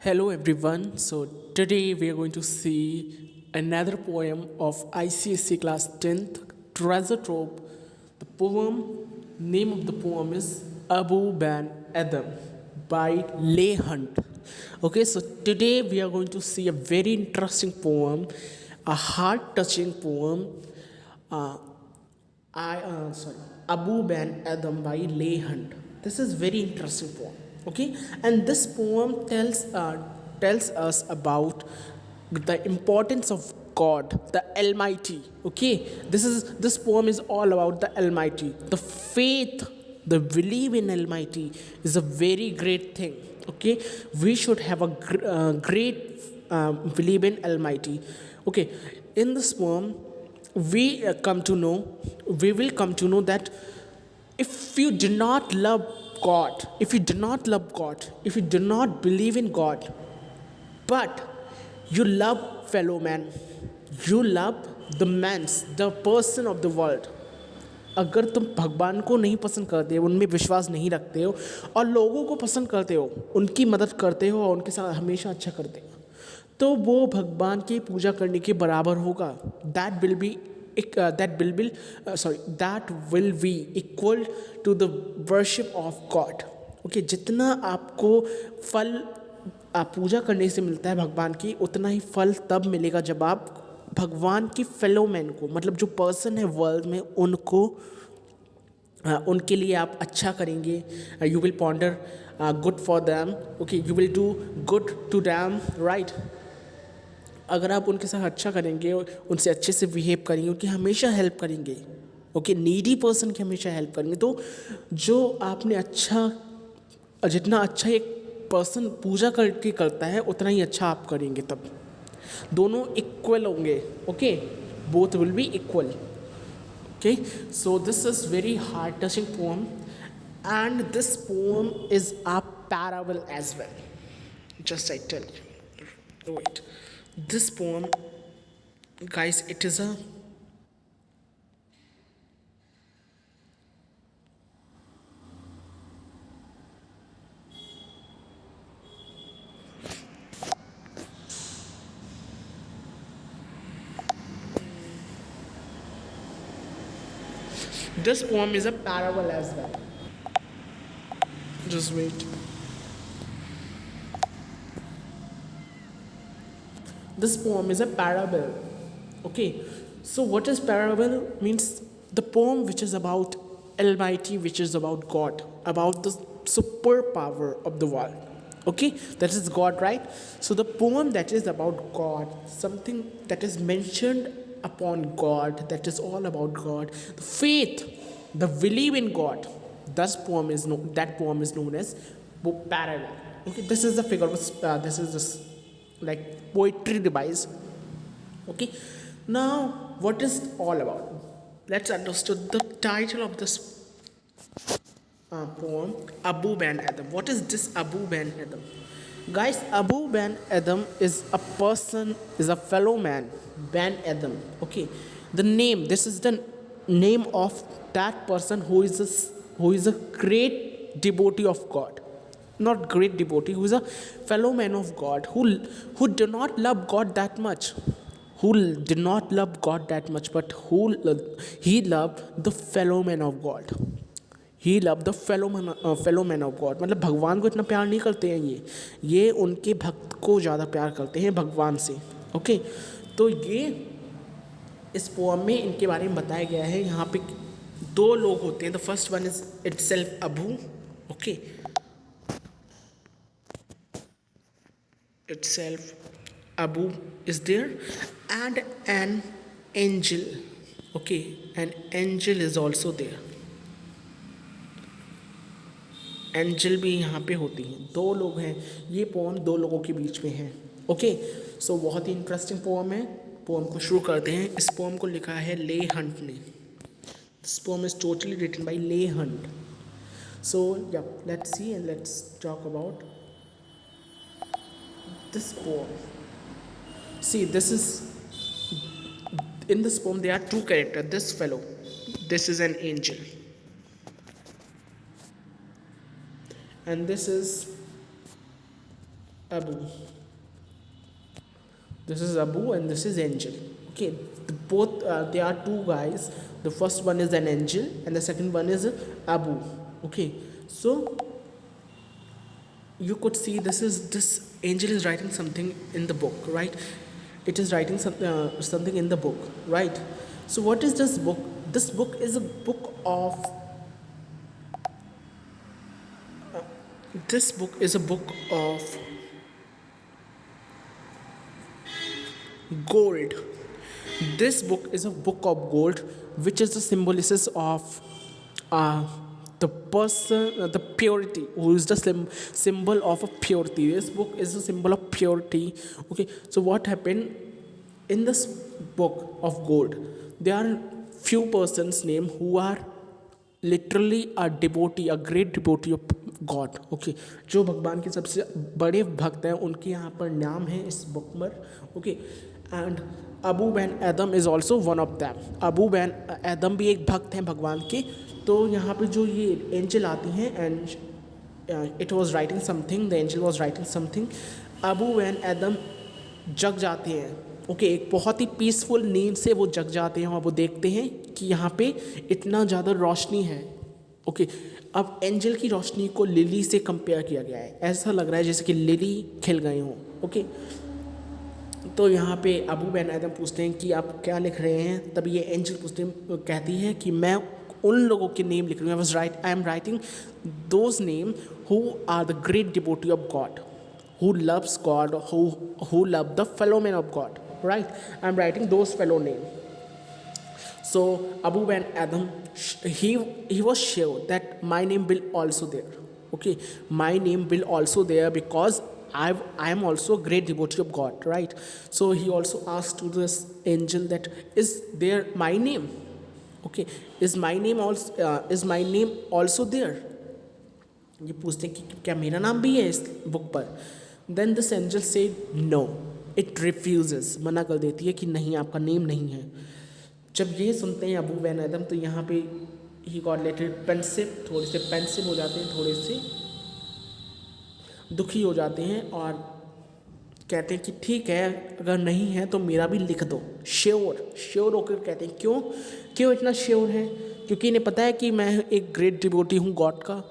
Hello everyone. So today we are going to see another poem of ICSE class 10th Treasure Trove. The poem name of the poem is Abu Ben Adam by Leigh Hunt. Okay, so today we are going to see a very interesting poem, a heart-touching poem. Uh, sorry, Abu Ben Adam by Leigh Hunt. This is very interesting poem. Okay, and this poem tells us about the importance of God, the Almighty. Okay, this poem is all about the Almighty. The faith, the belief in Almighty is a very great thing. Okay, we should have a great belief in Almighty. Okay, in this poem we will come to know that if you do not love God, if you do not love God, if you do not believe in God, but you love fellow man, you love the person of the world. अगर तुम भगवान को नहीं पसंद करते हो, उनमें विश्वास नहीं रखते हो और लोगों को पसंद करते हो, उनकी मदद करते हो और उनके साथ हमेशा अच्छा करते हो, तो वो भगवान की पूजा करने के बराबर होगा. That will be equal to the worship of God. Okay, जितना आपको फल पूजा करने से मिलता है भगवान की, उतना ही फल तब मिलेगा जब आप भगवान की फेलो मैन को, मतलब जो पर्सन है वर्ल्ड में, उनको उनके लिए आप अच्छा करेंगे. You will ponder good for them. Okay, you will do good to them, right. अगर आप उनके साथ अच्छा करेंगे, उनसे अच्छे से बिहेव करेंगे, उनकी हमेशा हेल्प करेंगे, ओके, नीडी पर्सन की हमेशा हेल्प करेंगे, तो जो आपने अच्छा, जितना अच्छा एक पर्सन पूजा करके करता है उतना ही अच्छा आप करेंगे. तब दोनों इक्वल होंगे. Okay, both will be equal. Okay, so this is very heart touching poem and this poem is a parable as well. Just I tell you, wait, this poem, guys, it is a this poem is a parable as well. Just wait. This poem is a parable. Okay, so what is parable? Means the poem which is about Almighty, which is about God, about the superpower of the world. Okay, that is God, right? So the poem that is about God, something that is mentioned upon God, that is all about God, the faith, the belief in God. That poem is known as parable. Okay, this is the figure. This is this like poetry device. Okay, now what is all about? Let's understand the title of this poem, Abu Ben Adam. What is this Abu Ben Adam? Guys, Abu Ben Adam is a person, is a fellow man, Ben Adam. Okay, the name, this is the name of that person who is a great devotee of God. Not great devotee, who is a fellow man of God, who do not love God that much, who did not love God that much, but he loved the fellow man of God. He love the fellow man of God. मतलब भगवान को इतना प्यार नहीं करते हैं ये उनके भक्त को ज़्यादा प्यार करते हैं भगवान से. ओके, तो ये इस पोएम में इनके बारे में बताया गया है. यहाँ पे दो लोग होते हैं. The first one is itself Abu. Okay, itself Abu is there, and an angel. Okay, an angel is also there. Angel भी यहाँ पे होती हैं. दो लोग हैं. ये पोम दो लोगों के बीच में है. ओके, सो बहुत ही इंटरेस्टिंग पोम है. पोम को शुरू करते हैं. इस पोम को लिखा है ले हंट ने. This poem is totally written by Leigh Hunt. So yeah let's see and let's talk about this poem. See, this is in this poem there are two characters. This fellow, this is an angel, and this is Abu. This is Abu and this is angel. Okay, both they are two guys. The first one is an angel and the second one is Abu. Okay, so you could see this angel is writing something in the book, right? It is writing something in the book, right? So what is this book? This book is a book of this book is a book of gold. This book is a book of gold, which is the symbolisis of uh, the person, the purity, who is the symbol of a purity. This book is a symbol of purity. Okay, so what happened in this book of gold? There are few persons named who are literally a devotee, a great devotee of God. Okay, जो भगवान के सबसे बड़े भक्त हैं उनके यहाँ पर नाम है इस बुक पर। Okay, and Abu Ben Adhem is also one of them. Abu Ben एदम भी एक भक्त हैं भगवान के। तो यहाँ पे जो ये एंजल आती हैं and it was writing something, the angel was writing something. Abu Ben एदम जग जाते हैं। ओके, एक बहुत ही पीसफुल नींद से वो जग जाते हैं और वो देखते हैं कि यहाँ पे इतना ज़्यादा रोशनी है। ओके, अब एंजल की रोशनी को लिली से कंपेयर किया गया है। ऐसा लग रहा है जैसे कि लिली खिल गए हों। ओके, तो यहाँ पे अबू बैन आदम पूछते हैं कि आप क्या लिख रहे हैं। तब ये एंजल कहती है कि मैं उन लोगों के नेम लिख रही हूँ। I am writing those name who are the great devotee of God, who loves God, who love the fellow man of God, right? I'm writing those fellow name. So Abu Ben Adam, he was sure that my name will also there. Okay, my name will also there because I am also a great devotee of God, right? So he also asked to this angel that is there my name? Okay, is my name also there? ये पूछते हैं कि क्या मेरा नाम भी है इस बुक पर। देन दिस एंजल से नो, इट रिफ्यूजेस, मना कर देती है कि नहीं, आपका नेम नहीं है। जब ये सुनते हैं अबू बैन आदम तो यहाँ पे ही गॉट लिटिल पेंसिव, थोड़े से पेंसिव हो जाते हैं, थोड़े से दुखी हो जाते हैं और कहते हैं कि ठीक है, अगर नहीं है तो मेरा भी लिख दो। श्योर होकर कहते हैं। क्यों इतना श्योर है? क्योंकि इन्हें पता है कि मैं एक ग्रेट डिवोटी हूँ गॉड का,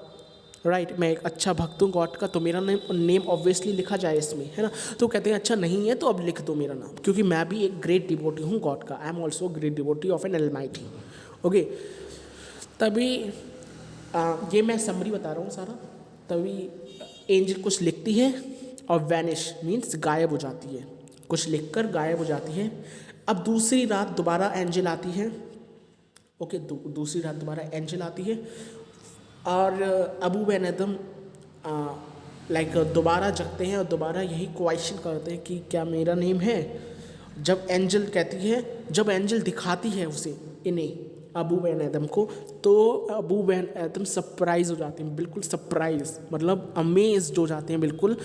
राइट? मैं एक अच्छा भक्त हूँ गॉड का, तो मेरा नेम ऑब्वियसली लिखा जाए इसमें, है ना? तो कहते हैं अच्छा नहीं है तो अब लिख दो मेरा नाम, क्योंकि मैं भी एक ग्रेट डिवोटी हूँ गॉड का। I am also great devotee of an almighty. Okay, तभी ये मैं समरी बता रहा हूँ सारा। तभी एंजल कुछ लिखती है और वैनिश मीन्स गायब हो जाती है, कुछ लिखकर गायब हो जाती है। अब दूसरी रात दोबारा एंजल आती है। ओके, दूसरी रात दोबारा एंजल आती है और अबू बैन आदम दोबारा जगते हैं और दोबारा यही क्वेश्चन करते हैं कि क्या मेरा नेम है। जब एंजल दिखाती है उसे, इन्हें अबू बैन आदम को, तो अबू बैन आदम सरप्राइज हो जाते हैं, बिल्कुल सरप्राइज, मतलब अमेज्ड हो जाते हैं बिल्कुल,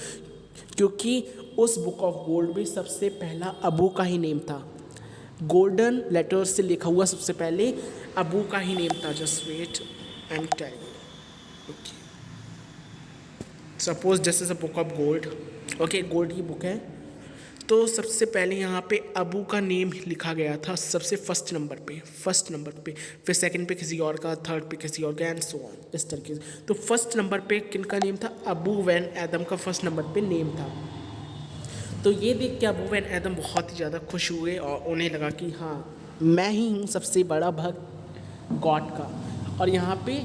क्योंकि उस बुक ऑफ गोल्ड में सबसे पहला अबू का ही नेम था। गोल्डन लेटर्स से लिखा हुआ सबसे पहले अबू का ही नेम था। Just wait and time. Suppose this is a book of gold. Okay, gold की बुक है, तो सबसे पहले यहाँ पे अबू का नेम लिखा गया था सबसे फर्स्ट नंबर पे, फिर सेकंड पे किसी और का, थर्ड पे किसी और का, एंड सो ऑन, इस तरीके से। तो फर्स्ट नंबर पे किनका नेम था? अबू बैन आदम का फर्स्ट नंबर पे नेम था। तो ये देख के अबू बैन आदम बहुत ही ज़्यादा खुश हुए और उन्हें लगा कि हाँ, मैं ही हूँ सबसे बड़ा भक्त गॉड का। और यहाँ पे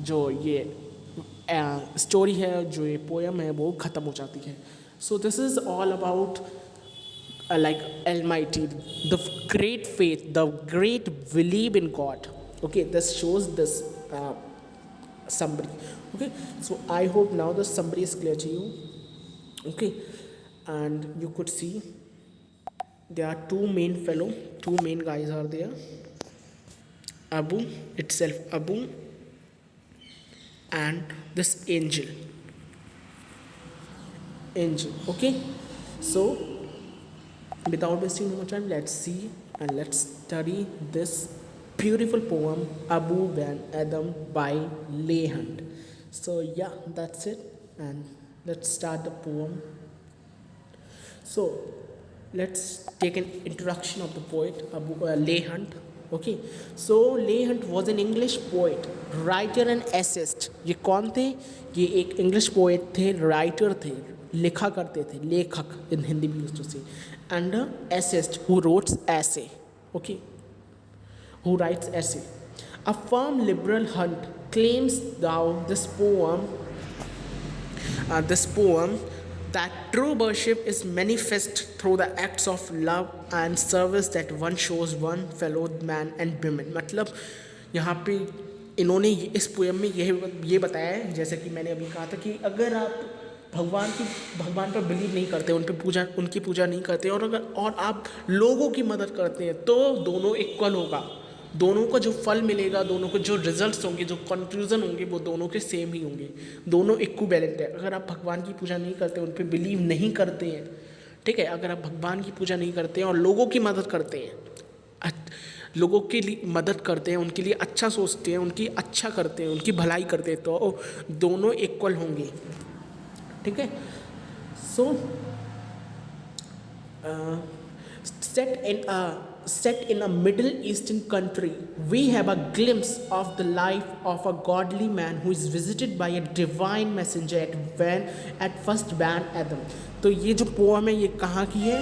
जो ये स्टोरी है, जो ये पोएम है, वो ख़त्म हो जाती है। So this is all about like Almighty, the great faith, the great belief in God. Okay, this shows this summary. Okay, so I hope now the summary is clear to you. Okay, and you could see there are two main guys are there. Abu itself, Abu, and this angel. Okay, so without wasting no more time, let's see and let's study this beautiful poem Abu Ben Adam by Leigh Hunt. So yeah, that's it, and let's start the poem. So let's take an introduction of the poet Leigh Hunt. Okay, so Leigh Hunt was an English poet, writer and essayist. ये कौन थे? ये एक English poet थे, writer थे, लिखा करते थे, लेखक इन हिंदी भी यूज टू से, and essayist who wrote essay. Okay, who writes essay. A firm liberal, Hunt claims thou this poem that true worship is manifest through the acts of love and service that one shows one fellow man and women. मतलब यहाँ पे इन्होंने इस poem में ये बताया है, जैसे कि मैंने अभी कहा था, कि अगर आप भगवान पर बिलीव नहीं करते, उनकी पूजा नहीं करते, और आप लोगों की मदद करते हैं, तो दोनों इक्वल होगा, दोनों को जो फल मिलेगा, दोनों को जो रिजल्ट्स होंगे, जो कंक्लूजन होंगे, वो दोनों के सेम ही होंगे, दोनों इक्विवेलेंट है. अगर आप भगवान की पूजा नहीं करते, उन पर बिलीव नहीं करते हैं, ठीक है, अगर आप भगवान की पूजा नहीं करते हैं और लोगों की मदद करते हैं, लोगों की मदद करते हैं, उनके लिए अच्छा सोचते हैं, उनकी अच्छा करते हैं, उनकी भलाई करते हैं, तो दोनों इक्वल होंगे. ठीक है. सो set in a Middle Eastern country, we have a glimpse of the life of a godly man who is visited by a divine messenger at first ban Adam. तो ये जो पोएम है ये कहाँ की है?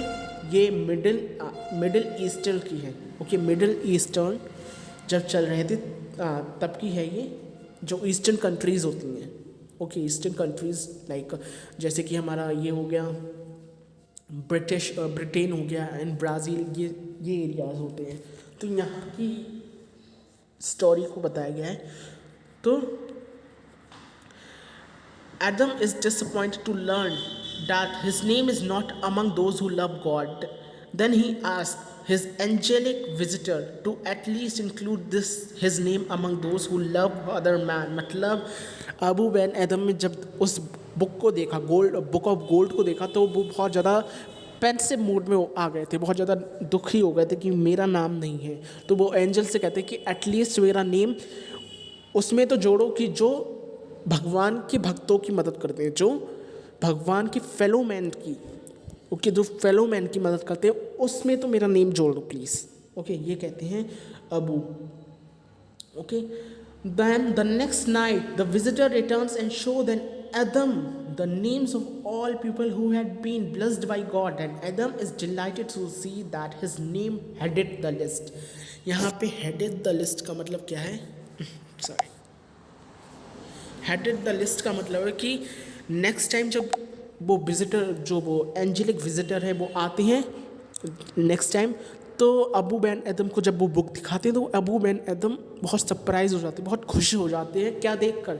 ये मिडिल ईस्टर्न की है. ओके, मिडिल ईस्टर्न जब चल रहे थे तब की है ये, जो ईस्टर्न कंट्रीज़ होती हैं. ओके, ईस्टर्न कंट्रीज़ लाइक जैसे कि हमारा ये हो गया ब्रिटेन हो गया एंड ब्राज़ील, ये एरियाज़ होते हैं. तो यहाँ की स्टोरी को बताया गया है. तो Adam is disappointed to learn that his name is not among those who love God. Then he asked his angelic visitor to at least include his name among those who love other man. मतलब Abu Ben एदम में जब उस book को देखा, book of gold को देखा, तो वो बहुत ज़्यादा पेंसिव मूड में आ गए थे, बहुत ज़्यादा दुखी हो गए थे कि मेरा नाम नहीं है. तो वो एंजल से कहते कि एटलीस्ट मेरा नेम उसमें तो जोड़ो कि जो भगवान के भक्तों की मदद करते हैं, जो भगवान की फेलो मैन की, ओके, जो फेलो मैन की मदद करते हैं, उसमें तो मेरा नेम जोड़ दो प्लीज़. ओके, ये कहते हैं Abu. Okay, then the next night the visitor returns and show then Adam the names of all people who had been blessed by God, and Adam is delighted to see that his name headed the list. यहाँ पे headed the list का मतलब क्या है? Sorry, headed the list का मतलब है कि नेक्स्ट टाइम जब वो विजिटर, जो वो एंजेलिक विजिटर है, वो आते हैं नेक्स्ट टाइम, तो अबू बैन एदम को जब वो बुक दिखाते हैं, तो अबू बैन एदम बहुत सरप्राइज हो जाते हैं, बहुत खुश हो जाते हैं. क्या देखकर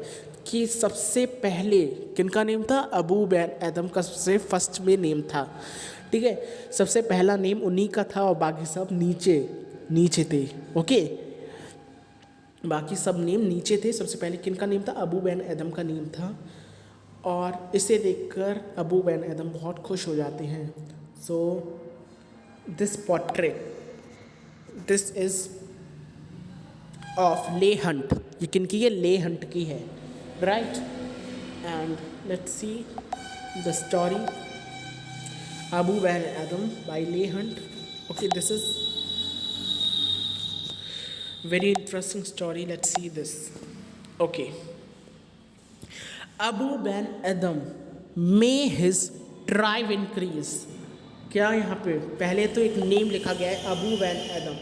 कि सबसे पहले किनका नेम था? अबू बैन एदम का सबसे फर्स्ट में नेम था. ठीक है, सबसे पहला नेम उन्हीं का था और बाकी सब नीचे थे. ओके, बाकी सब नेम नीचे थे. सबसे पहले किनका नेम था? अबू बैन एदम का नेम था. और इसे देखकर अबू बैन एदम बहुत खुश हो जाते हैं. सो this portrait, this is of Leigh Hunt. ये किनकी है? ले हंट की है, right? And let's see the story Abu Ben Adam by Leigh Hunt. Okay, this is very interesting story. Let's see this. Okay, Abu Ben Adam, may his tribe increase. क्या यहाँ पे पहले तो एक name लिखा गया है, अबू बैन एदम.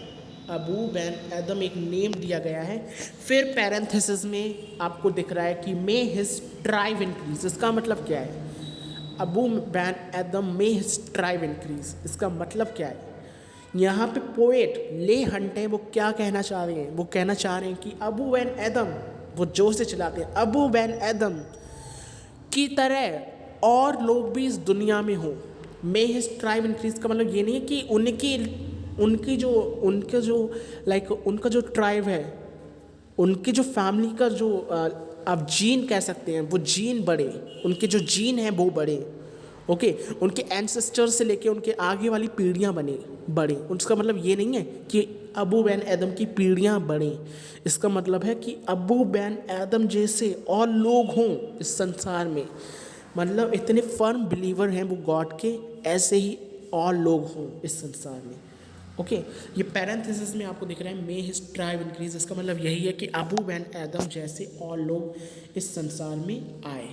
अबू बैन एदम एक नेम दिया गया है. फिर पैरेंथेसिस में आपको दिख रहा है कि मे हिज ट्राइब इंक्रीज. इसका मतलब क्या है? अबू बैन एदम मे हिज ट्राइब इंक्रीज, इसका मतलब क्या है? यहाँ पे पोएट ले हंट है, वो क्या कहना चाह रहे हैं? वो कहना चाह रहे हैं कि अबू बैन एदम, वो जोर से चिल्लाते हैं, अबू बैन एदम की तरह और लोग भी इस दुनिया में हों. मे हिज ट्राइब इंक्रीज का मतलब ये नहीं है कि उनका जो ट्राइब है, उनकी जो फैमिली का जो आप जीन कह सकते हैं, वो जीन बढ़े, उनके जो जीन हैं वो बढ़े. ओके, उनके एंसेस्टर से लेके उनके आगे वाली पीढ़ियाँ बढ़े. उसका मतलब ये नहीं है कि अबू बैन एदम की पीढ़ियाँ बढ़ें. इसका मतलब है कि अबू बैन एदम जैसे और लोग हों इस संसार में, मतलब इतने फर्म बिलीवर हैं वो गॉड के, ऐसे ही और लोग हों इस संसार में। ओके, ये पैरेंथेसिस में आपको दिख रहा है, मे हिज ट्राइब इंक्रीज, इसका मतलब यही है कि अबू एंड एदम जैसे और लोग इस संसार में आए।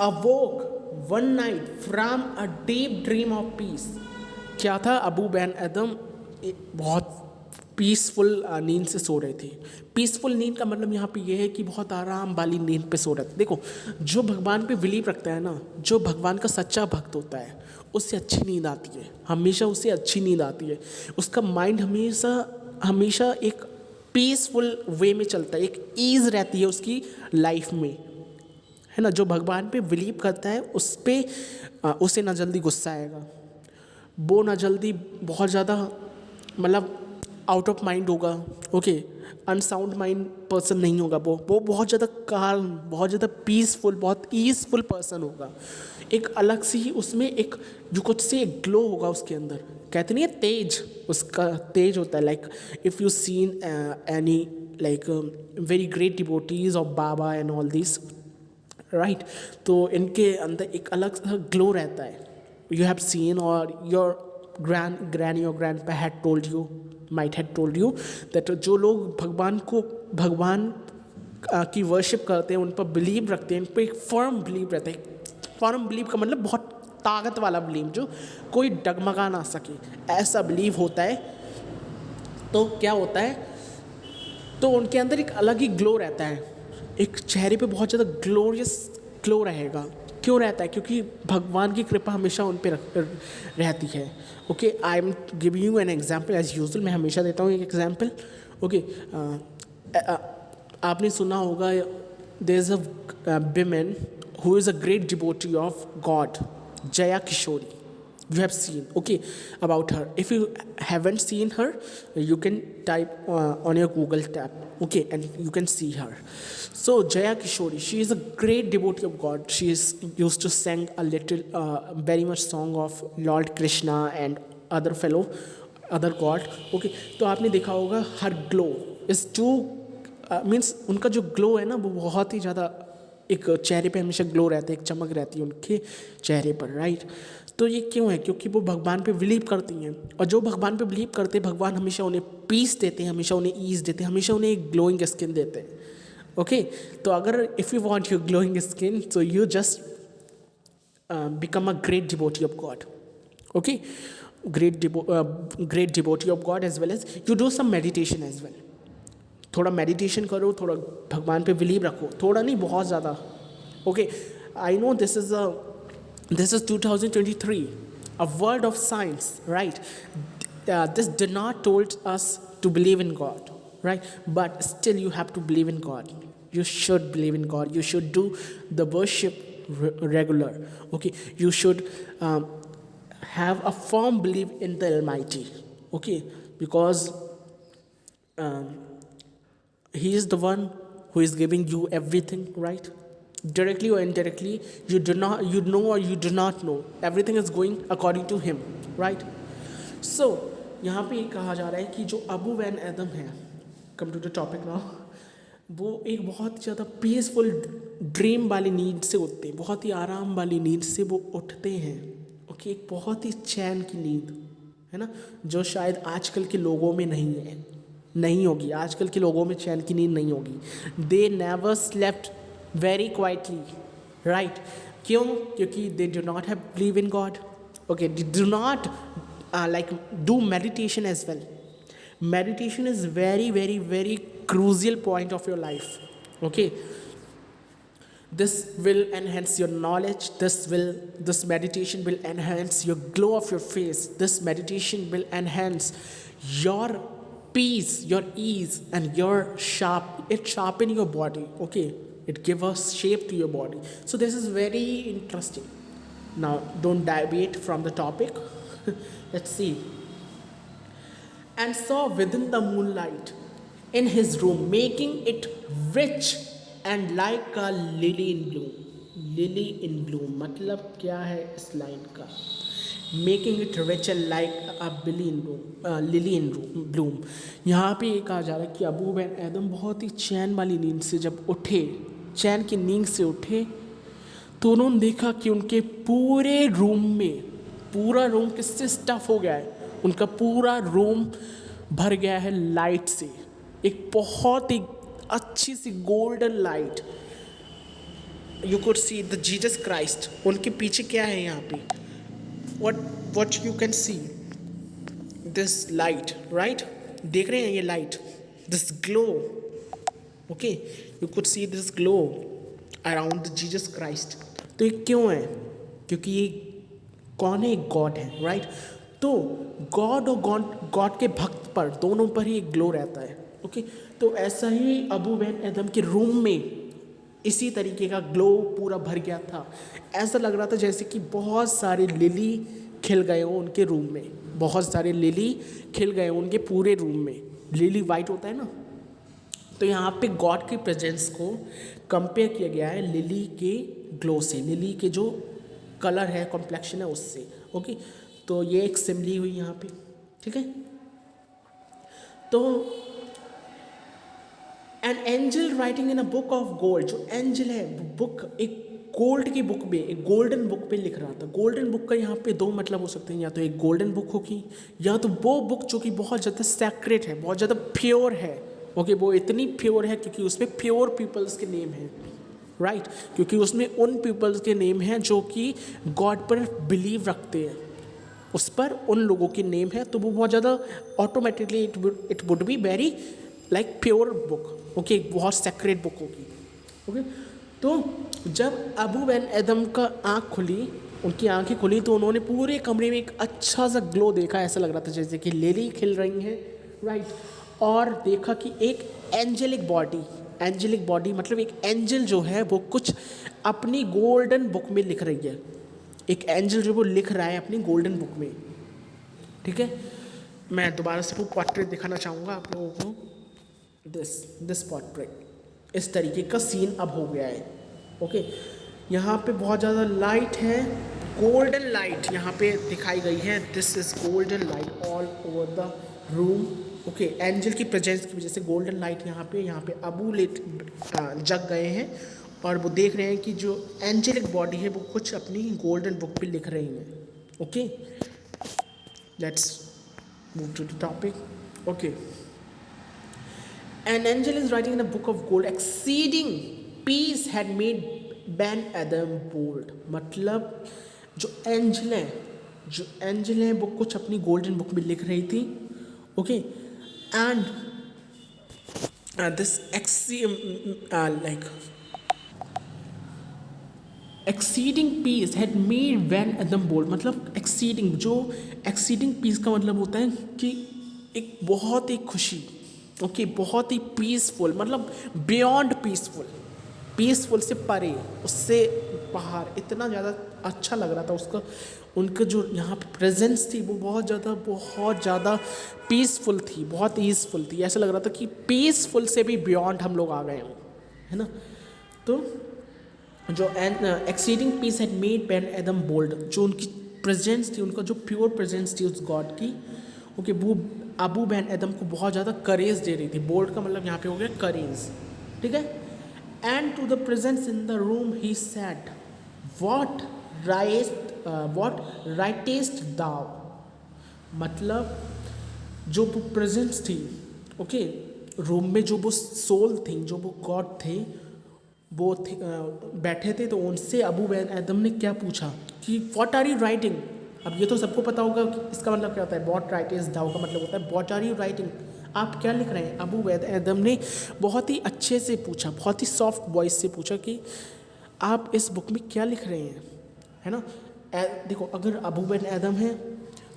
अवोक one night from a deep dream of peace. क्या था, अबू एंड एदम बहुत पीसफुल नींद से सो रहे थे। पीसफुल नींद का मतलब यहाँ पे ये है कि बहुत आराम वाली नींद पे सो रहे थे। देखो, जो भगवान पे बिलीव रखता है ना, जो भगवान का सच्चा भक्त होता है, उससे अच्छी नींद आती है, हमेशा उससे अच्छी नींद आती है। उसका माइंड हमेशा हमेशा एक पीसफुल वे में चलता है, एक ईज़ रहती है उसकी लाइफ में, है ना। जो भगवान पे बिलीव करता है उस पर उसे ना जल्दी गुस्सा आएगा, वो ना जल्दी बहुत ज़्यादा मतलब आउट ऑफ माइंड होगा। ओके, अनसाउंड माइंड पर्सन नहीं होगा, वो बहुत ज़्यादा काल्म, बहुत ज़्यादा पीसफुल, बहुत ईजफुल पर्सन होगा। एक अलग सी ही उसमें एक जो कुछ से एक ग्लो होगा उसके अंदर, कहते नहीं है तेज, उसका तेज होता है। Like if you seen any like very great devotees of Baba and all this, right, तो इनके अंदर एक अलग सा ग्लो रहता है। यू हैव सीन और your granny or grandpa had told you, might had told you that जो लोग भगवान की वर्शिप करते हैं, उन पर बिलीव रखते हैं, उन पर एक फर्म बिलीव रहता है। फर्म बिलीव का मतलब बहुत ताकत वाला बिलीव, जो कोई डगमगा ना सके, ऐसा बिलीव होता है। तो क्या होता है, तो उनके अंदर एक अलग ही ग्लो रहता है, एक चेहरे पे बहुत ज़्यादा ग्लोरियस ग्लो रहेगा। क्यों रहता है? क्योंकि भगवान की कृपा हमेशा उन पर रहती है। Okay, I am giving you an example as usual, मैं हमेशा देता हूँ एक एग्जाम्पल। ओके, आपने सुना होगा there is a women who is a great devotee of God, Jaya Kishori. You have seen, okay, about her. If you haven't seen her, you can type on your Google tab, okay, and you can see her. So Jaya Kishori, she is a great devotee of God. She is used to sing a little, very much song of Lord Krishna and other god. Okay, तो आपने देखा होगा her glow is too means उनका जो glow है ना, वो बहुत ही ज़्यादा एक चेहरे पे हमेशा ग्लो रहता है, एक चमक रहती है उनके चेहरे पर, राइट। तो ये क्यों है? क्योंकि वो भगवान पे बिलीव करती हैं, और जो भगवान पे बिलीव करते हैं, भगवान हमेशा उन्हें पीस देते हैं, हमेशा उन्हें ईज देते हैं, हमेशा उन्हें एक ग्लोइंग स्किन देते हैं। ओके, तो अगर if you want your glowing skin, so you just become a great devotee of God. Okay, great devotee of God, as well as you do some meditation as well. थोड़ा meditation करो, थोड़ा भगवान पे believe रखो, थोड़ा नहीं, बहुत ज़्यादा। Okay, I know this is 2023, a world of science, right? This did not told us to believe in God, right? But still you have to believe in God. You should believe in God. You should do the worship regular. Okay, you should have a firm belief in the Almighty. Okay, because He is the one who is giving you everything, right? Directly or indirectly, you know or you do not know, everything is going according to him, right? So यहाँ पे कहा जा रहा है कि जो Abu and Adhem है, come to the topic now, वो एक बहुत ज़्यादा पीसफुल ड्रीम वाली नींद से उठते हैं, बहुत ही आराम वाली नींद से वो उठते हैं। ओके, एक बहुत ही चैन की नींद है ना, जो शायद आजकल के लोगों में नहीं होगी। आजकल के लोगों में चैन की नींद नहीं होगी। They never slept very quietly, right? क्यों? क्योंकि they do not have believe in God. Okay, they do not like do meditation as well. Meditation is very very very crucial point of your life. Okay, this will enhance your knowledge, this meditation will enhance your glow of your face, this meditation will enhance your peace, your ease, and it sharpen your body. Okay, it give us shape to your body. So this is very interesting. Now don't deviate from the topic. Let's see. And saw within the moonlight in his room, making it rich and like a lily in bloom. Lily in bloom मतलब क्या है इस line का? Making it richer like a lily in bloom. यहाँ पे ये कहा जा रहा है कि अबू बिन आदम बहुत ही चैन वाली नींद से जब उठे, चैन की नींद से उठे, तो उन्होंने देखा कि उनके पूरे रूम में, पूरा रूम किससे स्टफ हो गया है, उनका पूरा रूम भर गया है लाइट से, एक बहुत ही अच्छी सी golden light. You could see the Jesus Christ, उनके पीछे क्या है यहाँ पे, what you can see this light, right? देख रहे हैं ये light, this glow, okay, you could see this glow around the Jesus Christ। तो ये क्यों है? क्योंकि ये कौन है? गॉड है, राइट? तो गॉड और गॉड के भक्त पर, दोनों पर ही एक ग्लो रहता है, ओके। तो ऐसा ही अबू बिन आदम के रूम में इसी तरीके का ग्लो पूरा भर गया था। ऐसा लग रहा था जैसे कि बहुत सारे लिली खिल गए हों उनके रूम में, बहुत सारे लिली खिल गए हों उनके पूरे रूम में। लिली वाइट होता है ना, तो यहाँ पे गॉड के प्रेजेंस को कंपेयर किया गया है लिली के ग्लो से, लिली के जो कलर है, कॉम्प्लेक्शन है, उससे, ओके। तो ये एक सिमली हुई यहाँ पे, ठीक है। तो an angel writing in a book of gold, जो एंजल है बुक, एक गोल्ड की बुक में, एक गोल्डन बुक पे लिख रहा था। गोल्डन बुक का यहाँ पे दो मतलब हो सकते हैं, या तो एक गोल्डन बुक होगी, या तो वो बुक जो कि बहुत ज़्यादा सैक्रेड है, बहुत ज़्यादा प्योर है, ओके। वो इतनी प्योर है क्योंकि उसमें प्योर पीपल्स के नेम हैं, राइट? क्योंकि उसमें उन पीपल्स के नेम हैं जो कि गॉड पर बिलीव रखते हैं, उस पर उन लोगों के नेम है, तो वो बहुत ज़्यादा automatically it would be very like pure book, okay, बहुत सेक्रेट बुक होगी, ओके। तो जब अबू बिन आदम का आँख खुली, उनकी आंखें खुली, तो उन्होंने पूरे कमरे में एक अच्छा सा ग्लो देखा। ऐसा लग रहा था जैसे कि लिली खिल रही हैं, राइट? और देखा कि एक एंजेलिक बॉडी मतलब एक एंजल जो है वो कुछ अपनी गोल्डन बुक में लिख रही है, एक एंजल जो वो लिख रहा है अपनी गोल्डन बुक में, ठीक है। मैं दोबारा से वो पोर्ट्रेट दिखाना चाहूँगा आप लोगों को, दिस पोर्ट्रेट, इस तरीके का सीन अब हो गया है, ओके। यहाँ पे बहुत ज़्यादा लाइट है, गोल्डन लाइट यहाँ पे दिखाई गई है, this is golden light all over the room, okay. Angel की प्रेजेंस की वजह से गोल्डन लाइट यहाँ पे अबू जग गए हैं, और वो देख रहे हैं कि जो एंजेलिक बॉडी है वो कुछ अपनी गोल्डन बुक पे लिख रही हैं, okay. Let's move to the topic, okay. An angel is writing in a book of gold, exceeding peace had made Ben Adam bold। मतलब जो एंजल है वो कुछ अपनी गोल्डन बुक में लिख रही थी, okay. And this exceeding peace had made Ben Adam bold। मतलब एक्सीडिंग पीस का मतलब होता है कि एक बहुत ही खुशी, ओके, बहुत ही पीसफुल, मतलब बियॉन्ड पीसफुल से परे, उससे बाहर, इतना ज़्यादा अच्छा लग रहा था उसका, उनका जो यहाँ पे प्रेजेंस थी वो बहुत ज़्यादा पीसफुल थी, बहुत ईजफुल थी। ऐसा लग रहा था कि पीसफुल से भी बियॉन्ड हम लोग आ गए हों, है ना। तो जो exceeding peace had made Ben Adam bold, जो उनकी प्रेजेंस थी, उनका जो प्योर प्रेजेंस थी उस गॉड की, ओके, वो अबू बिन आदम को बहुत ज़्यादा करेज दे रही थी। बोल्ड का मतलब यहाँ पे हो गया करेज, ठीक है। And to the presence in the room he said what writest thou. मतलब जो वो प्रेजेंस थी, ओके, रूम में जो वो सोल थी, जो वो गॉड थे, वो बैठे थे, तो उनसे अबू बिन आदम ने क्या पूछा कि व्हाट आर यू राइटिंग। अब ये तो सबको पता होगा कि इसका मतलब क्या होता है, व्हाट राइटेस्ट दाउ का मतलब होता है व्हाट आर यू राइटिंग, आप क्या लिख रहे हैं। अबू बिन आदम ने बहुत ही अच्छे से पूछा, बहुत ही सॉफ्ट वॉइस से पूछा कि आप इस बुक में क्या लिख रहे हैं, है ना। देखो, अगर अबू बिन आदम है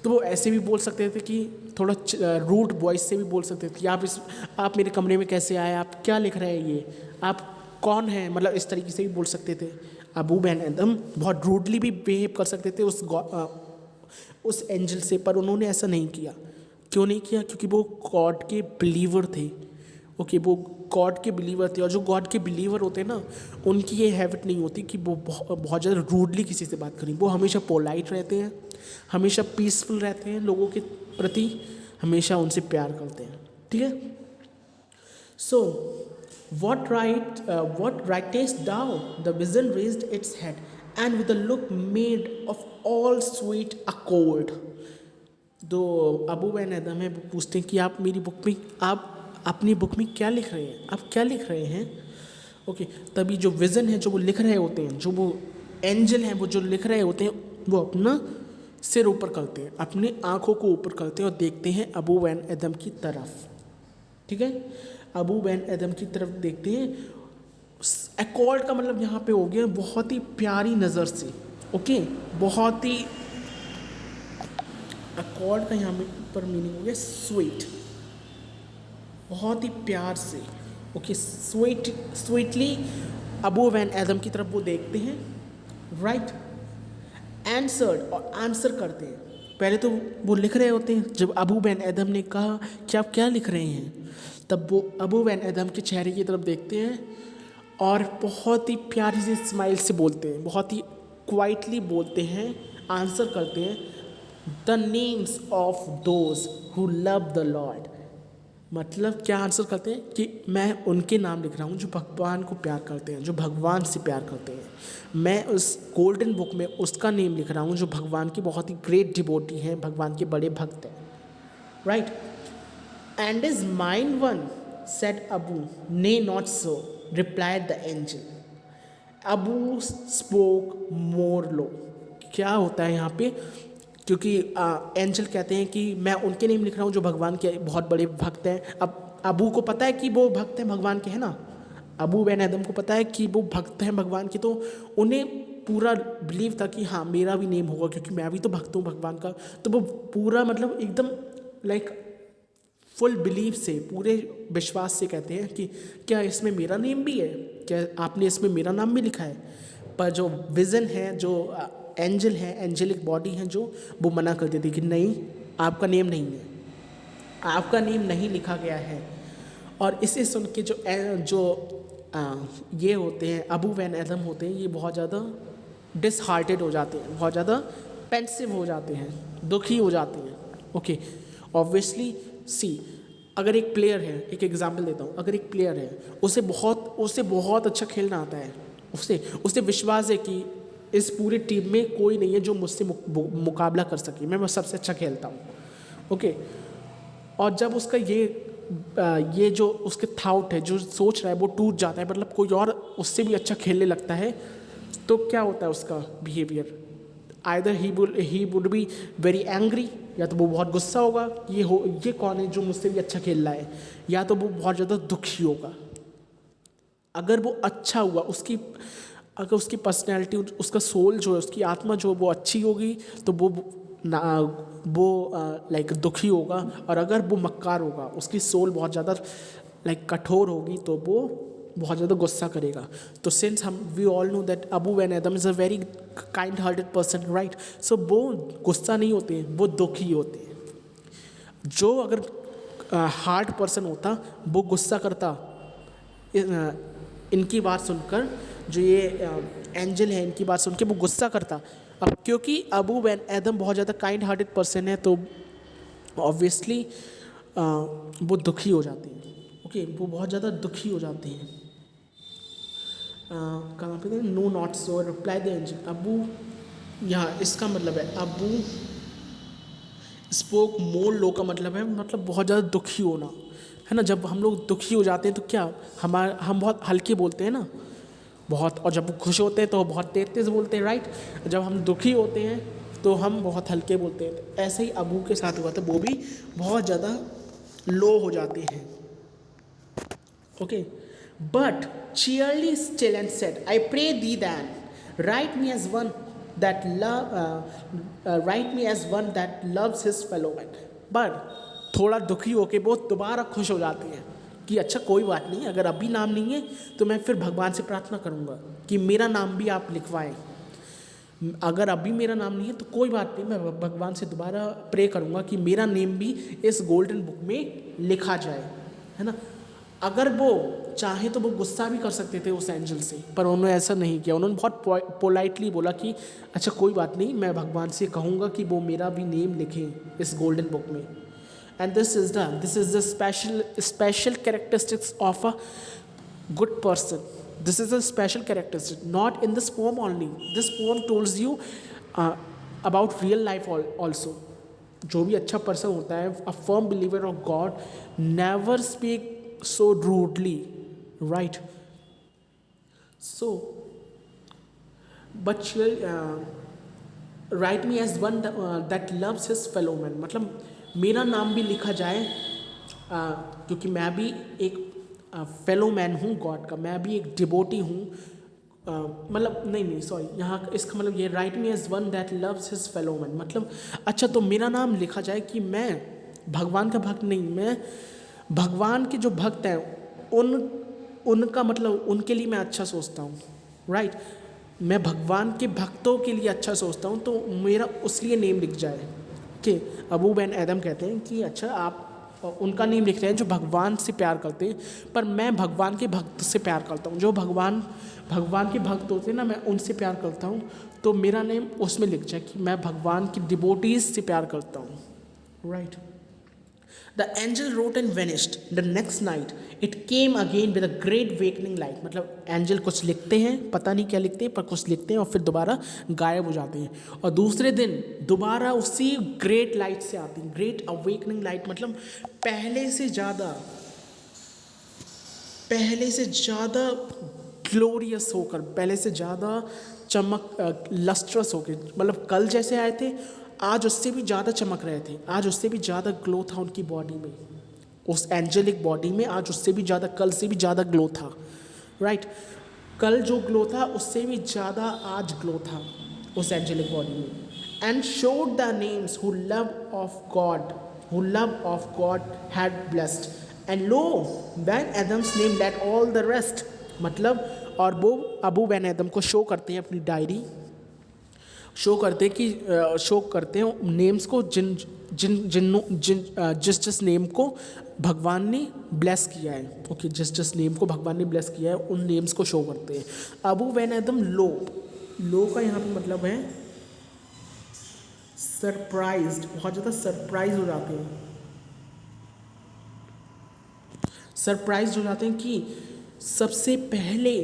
तो वो ऐसे भी बोल सकते थे कि थोड़ा रूड वॉइस से भी बोल सकते थे कि आप मेरे कमरे में कैसे आए, आप क्या लिख रहे हैं, ये आप कौन हैं, मतलब इस तरीके से भी बोल सकते थे। अबू बिन आदम बहुत रूडली भी बिहेव कर सकते थे उस एंजल से, पर उन्होंने ऐसा नहीं किया। क्यों नहीं किया? क्योंकि वो गॉड के बिलीवर थे, ओके, वो गॉड के बिलीवर थे, और जो गॉड के बिलीवर होते हैं ना, उनकी ये हैबिट नहीं होती कि वो बहुत ज़्यादा रूडली किसी से बात करें। वो हमेशा पोलाइट रहते हैं, हमेशा पीसफुल रहते हैं, लोगों के प्रति हमेशा उनसे प्यार करते हैं। ठीक है। सो what writest thou? The vision raised its head, and with a look made of all sweet accord. दो अबू बैन एदम है, वो पूछते हैं कि आप मेरी बुक में, आप अपनी बुक में क्या लिख रहे हैं, आप क्या लिख रहे हैं। ओके, तभी जो विज़न है, जो वो लिख रहे होते हैं, जो वो एंजल हैं, वो जो लिख रहे होते हैं, वो अपना सिर ऊपर करते हैं, अपनी आँखों को ऊपर करते हैं और देखते हैं अबू बैन एदम की तरफ। ठीक है, अबू बैन एदम की तरफ देखते हैं। एकॉर्ड का मतलब यहाँ पे हो गया बहुत ही प्यारी नज़र से। ओके, बहुत ही, एकॉर्ड का यहाँ पर मीनिंग हो गया स्वीट, बहुत ही प्यार से। ओके, स्वीटली अबू बैन एदम की तरफ वो देखते हैं, राइट। आंसर्ड, और आंसर करते हैं। पहले तो वो लिख रहे होते हैं, जब अबू बैन एदम ने कहा कि आप क्या लिख रहे हैं, तब वो अबू बैन एदम के चेहरे की तरफ देखते हैं और बहुत ही प्यारी सी स्माइल से बोलते हैं, बहुत ही क्वाइटली बोलते हैं, आंसर करते हैं, the names of those who love the Lord. मतलब क्या आंसर करते हैं कि मैं उनके नाम लिख रहा हूँ जो भगवान को प्यार करते हैं, जो भगवान से प्यार करते हैं। मैं उस गोल्डन बुक में उसका नेम लिख रहा हूँ जो भगवान की बहुत ही ग्रेट डिवोटी हैं, भगवान के बड़े भक्त हैं, right. And is mine one, said Abu. Nay, not so, replied the angel. Abu spoke more low. क्या होता है यहाँ पे, क्योंकि एंजल कहते हैं कि मैं उनके नेम लिख रहा हूँ जो भगवान के बहुत बड़े भक्त हैं। अब अबू को पता है कि वो भक्त हैं भगवान के, है ना, अबू बैन एदम को पता है कि वो भक्त हैं भगवान के, तो उन्हें पूरा बिलीव था कि हाँ मेरा भी नेम होगा क्योंकि मैं भी तो भक्त हूँ भगवान का। तो वो पूरा मतलब एकदम लाइक फुल बिलीव से, पूरे विश्वास से कहते हैं कि क्या इसमें मेरा नेम भी है, क्या आपने इसमें मेरा नाम भी लिखा है। पर जो विज़न है, जो एंजल है, एंजेलिक बॉडी है, जो वो मना कर देती कि नहीं, आपका नेम नहीं है, आपका नेम नहीं लिखा गया है। और इसे सुन के ये होते हैं अबू बैन एदम होते हैं, ये बहुत ज़्यादा डिसहार्टेड हो जाते हैं, बहुत ज़्यादा पेंसिव हो जाते हैं, दुखी हो जाते हैं। ओके, ऑब्वियसली सी, अगर एक प्लेयर है, एक एग्जांपल देता हूँ, अगर एक प्लेयर है, उसे बहुत अच्छा खेलना आता है, उसे विश्वास है कि इस पूरी टीम में कोई नहीं है जो मुझसे मुकाबला कर सके, मैं सबसे अच्छा खेलता हूँ। ओके, और जब उसका ये जो उसके थाउट है, जो सोच रहा है, वो टूट जाता है, मतलब कोई और उससे भी अच्छा खेलने लगता है, तो क्या होता है उसका behaviour, either he would be very angry, या तो वो बहुत गुस्सा होगा, ये कौन है जो मुझसे भी अच्छा खेल रहा है, या तो वो बहुत ज़्यादा दुखी होगा। अगर वो अच्छा हुआ, अगर उसकी पर्सनैलिटी, उसका सोल जो है, उसकी आत्मा जो वो अच्छी होगी, तो वो लाइक दुखी होगा। और अगर वो मक्कार होगा, उसकी सोल बहुत ज़्यादा लाइक कठोर होगी, तो वो बहुत ज़्यादा गुस्सा करेगा। तो since we all know that Abou Ben Adhem is a very kind hearted person, right. So वो गुस्सा नहीं होते हैं, वो दुखी होते हैं। जो अगर हार्ड पर्सन होता, वो गुस्सा करता इनकी बात सुनकर, जो ये एंजल है इनकी बात सुन के वो गुस्सा करता। अब क्योंकि अबू बैन एदम बहुत ज़्यादा काइंड हार्टेड पर्सन है, तो ऑब्वियसली वो दुखी हो जाते हैं। ओके, वो बहुत ज़्यादा दुखी हो जाते हैं। कहाँ पे थे, no not so, reply the angel. Abou, यहाँ इसका मतलब है अबू स्पोक मोर लो का मतलब है, मतलब बहुत ज़्यादा दुखी होना, है ना। जब हम लोग दुखी हो जाते हैं तो क्या हम बहुत हल्के बोलते हैं ना, बहुत, और जब खुश होते हैं तो बहुत तेज बोलते हैं, राइट। जब हम दुखी होते हैं तो हम बहुत हल्के बोलते हैं। तो ऐसे ही अबू के साथ हुआ था, वो भी बहुत ज़्यादा लो हो जाते हैं। Okay, but cheerily still and said, I pray thee then, write me as one that loves his fellow man. But थोड़ा दुखी होके वो दोबारा खुश हो जाती है कि अच्छा कोई बात नहीं, अगर अभी नाम नहीं है तो मैं फिर भगवान से प्रार्थना करूँगा कि मेरा नाम भी आप लिखवाएं। अगर अभी मेरा नाम नहीं है तो कोई बात नहीं, मैं भगवान से दोबारा प्रे करूँगा कि मेरा नेम भी इस गोल्डन बुक में लिखा जाए, है ना। अगर वो चाहे तो वो गुस्सा भी कर सकते थे उस एंजल से, पर उन्होंने ऐसा नहीं किया। उन्होंने बहुत पोलाइटली बोला कि अच्छा कोई बात नहीं, मैं भगवान से कहूँगा कि वो मेरा भी नेम लिखें इस गोल्डन बुक में। And this is the special characteristics of a good person. This is a special characteristic, not in this poem only. This poem tells you about real life also. जो भी अच्छा person होता है, a firm believer of God, never speak so rudely, right? So, but write me as one that loves his fellow man. मतलब मेरा नाम भी लिखा जाए, क्योंकि मैं भी एक फेलो मैन हूँ गॉड का, मैं भी एक डिबोटी हूँ। मतलब नहीं सॉरी, यहाँ इसका मतलब ये write me as one that loves his fellow man, मतलब अच्छा तो मेरा नाम लिखा जाए कि मैं भगवान का भक्त नहीं, मैं भगवान के जो भक्त हैं उनका मतलब उनके लिए मैं अच्छा सोचता हूँ, राइट। मैं भगवान के भक्तों के लिए अच्छा सोचता हूँ, तो मेरा उस लिए नेम लिख जाए कि अबू बिन एदम कहते हैं कि अच्छा आप उनका नेम लिख रहे हैं जो भगवान से प्यार करते हैं, पर मैं भगवान के भक्त से प्यार करता हूँ। जो भगवान के भक्त होते हैं ना, मैं उनसे प्यार करता हूँ, तो मेरा नेम उसमें लिख जाए कि मैं भगवान की डिवोटीज से प्यार करता हूँ, right. The angel wrote and vanished the next night it came again with a great wakening light. मतलब एंजल कुछ लिखते हैं, पता नहीं क्या लिखते हैं, पर कुछ लिखते हैं और फिर दोबारा गायब हो जाते हैं, और दूसरे दिन दोबारा उसी ग्रेट लाइट से आती हैं। ग्रेट अवेकनिंग लाइट मतलब पहले से ज़्यादा ग्लोरियस होकर, पहले से ज़्यादा चमक लस्ट्रस होकर, मतलब कल जैसे आए थे आज उससे भी ज़्यादा चमक रहे थे, आज उससे भी ज़्यादा ग्लो था उनकी बॉडी में, उस एंजेलिक बॉडी में आज उससे भी ज़्यादा, कल से भी ज़्यादा ग्लो था, राइट। कल जो ग्लो था उससे भी ज़्यादा आज ग्लो था उस एंजेलिक बॉडी में। And showed the names who love of God had blessed and lo Ben Adhem's name led all the rest. मतलब और वो अबू बैन एदम को शो करते हैं अपनी डायरी, शो करते हैं नेम्स को जिस नेम को भगवान ने ब्लेस किया है, ओके, जिस नेम को भगवान ने ब्लेस किया है उन नेम्स को शो करते हैं। अबू बैन एदम लो का यहाँ पे मतलब है सरप्राइज्ड, बहुत ज़्यादा सरप्राइज हो जाते हैं कि सबसे पहले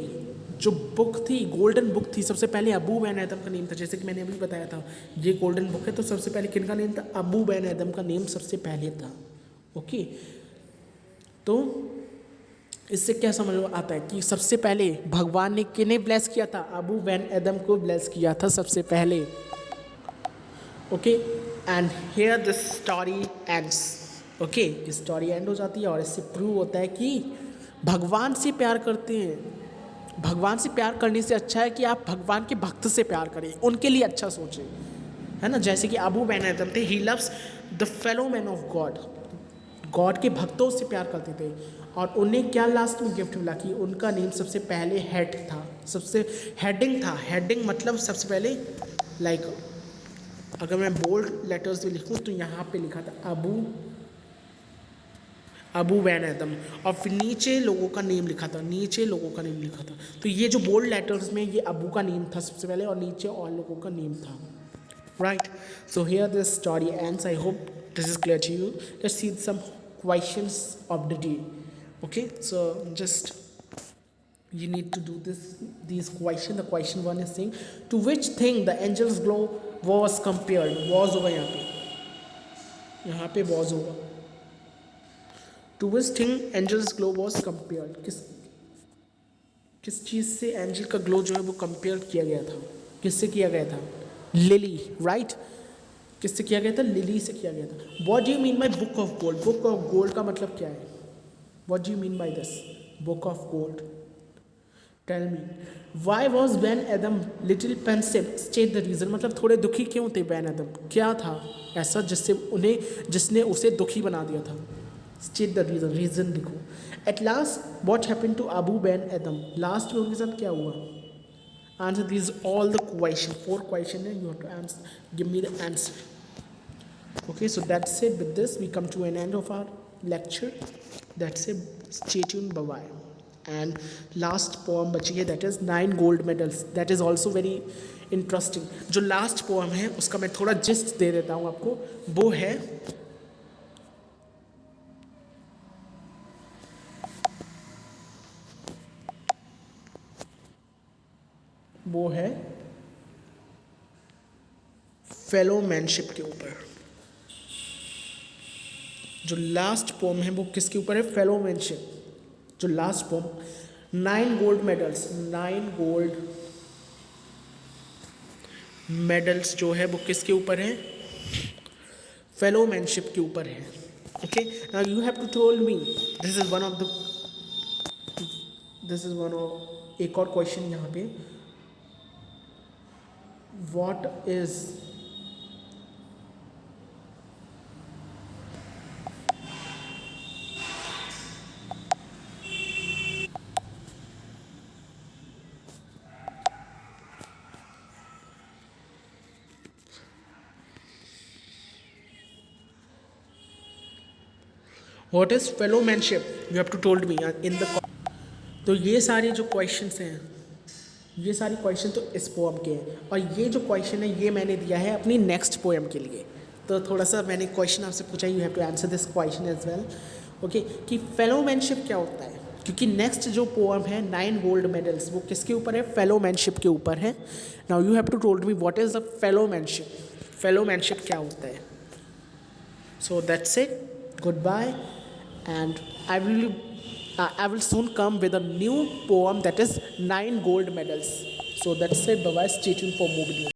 जो बुक थी, गोल्डन बुक थी, सबसे पहले अबू बैन एदम का नेम था। जैसे कि मैंने अभी बताया था ये गोल्डन बुक है, तो सबसे पहले किन का नेम था? अबू बैन एदम का नेम सबसे पहले था, ओके। तो इससे क्या समझ आता है कि सबसे पहले भगवान ने किन्हें ब्लेस किया था? अबू बैन एदम को ब्लेस किया था सबसे पहले, okay. And here this story ends, okay. Story and हो जाती है और इससे प्रूव होता है कि भगवान से प्यार करते हैं। भगवान से प्यार करने से अच्छा है कि आप भगवान के भक्त से प्यार करें, उनके लिए अच्छा सोचें, है ना। जैसे कि अबू बैन एदम थे, he loves the fellow man of God के भक्तों से प्यार करते थे, और उन्हें क्या लास्ट में गिफ्ट मिला कि उनका नेम सबसे पहले हेड था, सबसे हेडिंग था। हेडिंग मतलब सबसे पहले लाइक अगर मैं बोल्ड लेटर्स में लिखूँ तो यहाँ पे लिखा था अबू बैन एदम, और फिर नीचे लोगों का नेम लिखा था, तो ये जो बोल्ड लेटर्स में ये अबू का नेम था सबसे पहले, और नीचे और लोगों का नेम था, right. So here this story ends. I hope this is clear to you. Let's see some questions of the day, okay. So just you need to do these question. The question 1 is saying to which thing the angel's glow was compared? Was होगा यहाँ पे was होगा। To which thing angel's glow was compared? किस चीज़ से angel का glow जो है वो कंपेयर किया गया था? किससे किया गया था? Lily, right. किससे किया गया था? लिली से किया गया था। What do you mean by book of gold? Book of gold का मतलब क्या है? What do you mean by this? Book of gold. Tell me. Why was Ben Adam little pensive? State the reason. मतलब थोड़े दुखी क्यों थे Ben Adam? क्या था ऐसा जिसने उसे दुखी बना दिया था? State the reason. Reason लिखो. At last, what happened to Abu Ben Adam? Last में उनके साथ क्या हुआ? Answer these all the question. 4 question है. You have to answer. Give me the answer. Okay. So that's it. With this, we come to an end of our lecture. That's it. Stay tune, bye bye. And last poem बची है, that is 9 gold medals, that is also very interesting. जो last poem है उसका मैं थोड़ा gist दे देता हूँ आपको। वो है फेलोमैनशिप के ऊपर। जो लास्ट पोम है वो किसके ऊपर है? फेलोमैनशिप। जो last poem, 9 gold medals, 9 gold medals जो है वो किसके ऊपर है? फेलोमैनशिप के ऊपर है। Okay, now you have to tell me, this is one of एक और क्वेश्चन यहाँ पे, what is what is fellowmanship, you have to told me in the. तो ये सारे जो क्वेश्चंस हैं, ये सारी क्वेश्चन तो इस पोएम के हैं, और ये जो क्वेश्चन है ये मैंने दिया है अपनी नेक्स्ट पोएम के लिए। तो थोड़ा सा मैंने क्वेश्चन आपसे पूछा, you have to answer this question as well. Okay, कि फेलोमैनशिप क्या होता है, क्योंकि नेक्स्ट जो पोएम है 9 गोल्ड मेडल्स, वो किसके ऊपर है? फेलोमैनशिप के ऊपर है। Now you have to told me what is the fellowmanship, fellowmanship क्या होता है। So that's it, goodbye, and I will soon come with a new poem that is 9 gold medals. So that's it. Bye bye. Stay tuned for more videos.